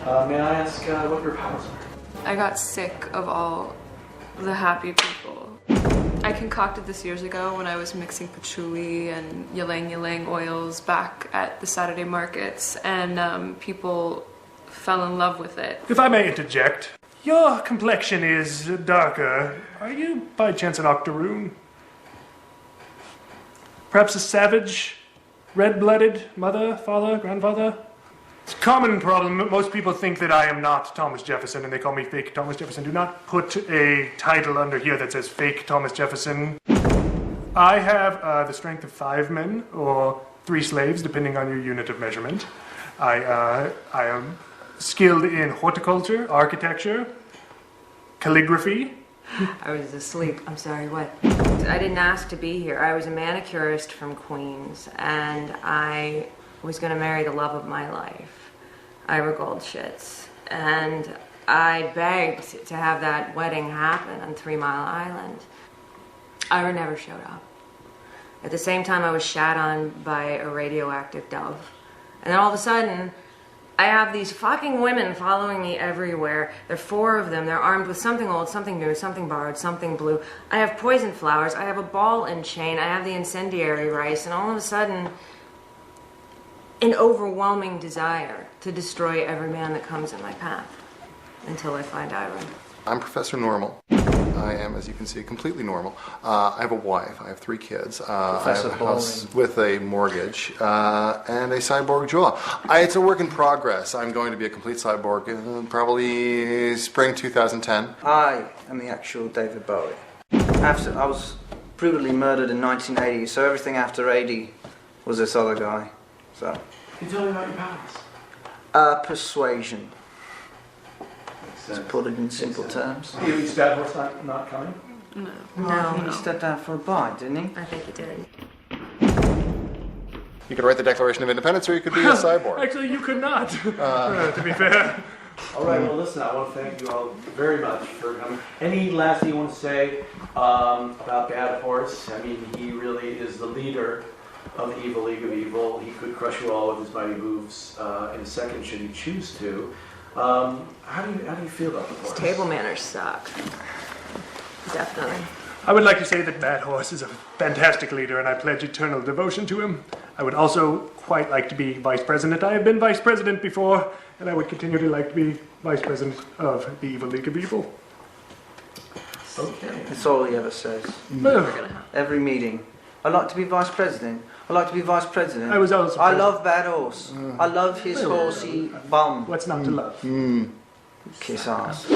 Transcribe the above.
May I ask what your powers are? I got sick of all the happy people. I concocted this years ago when I was mixing patchouli and ylang ylang oils back at the Saturday markets, and people fell in love with it. If I may interject, your complexion is darker. Are you by chance an octoroon? Perhaps a savage, red-blooded mother, father, grandfather? It's a common problem. Most people think that I am not Thomas Jefferson, and they call me fake Thomas Jefferson. Do not put a title under here that says fake Thomas Jefferson. I have the strength of 5 men, or 3 slaves, depending on your unit of measurement. I am skilled in horticulture, architecture, calligraphy. I was asleep. I'm sorry, what? I didn't ask to be here. I was a manicurist from Queens, and I was going to marry the love of my life, Ira Goldschitz. And I begged to have that wedding happen on 3 Mile Island. Ira never showed up. At the same time, I was shat on by a radioactive dove. And then all of a sudden, I have these fucking women following me everywhere. There are 4 of them. They're armed with something old, something new, something borrowed, something blue. I have poison flowers. I have a ball and chain. I have the incendiary rice. And all of a sudden, an overwhelming desire to destroy every man that comes in my path until I find Ira. I'm Professor Normal. I am, as you can see, completely normal. I have a wife. I have 3 kids. I have a house with a mortgage and a cyborg jaw. It's a work in progress. I'm going to be a complete cyborg in probably spring 2010. I am the actual David Bowie. I was brutally murdered in 1980, so everything after 80 was this other guy. So. Can you tell me about your powers? Persuasion. To put it in simple terms. Is Bad Horse not coming? No. He stepped out for a bite, didn't he? I think he did. You could write the Declaration of Independence, or you could be a cyborg. Actually, you could not, to be fair. All right, well, listen, I want to thank you all very much for coming. Any last thing you want to say about Bad Horse? I mean, he really is the leader of the Evil League of Evil. He could crush you all with his mighty moves in a second, should he choose to. How do you feel about the horse? His table manners suck. Definitely. I would like to say that Bad Horse is a fantastic leader, and I pledge eternal devotion to him. I would also quite like to be vice president. I have been vice president before, and I would continue to like to be vice president of the Evil League of Evil. Okay. That's all he ever says. Every meeting. I'd like to be vice president. I'd like to be vice president. I was also I love Bad Horse. I love his horsey bum. What's not to love? Kiss ass.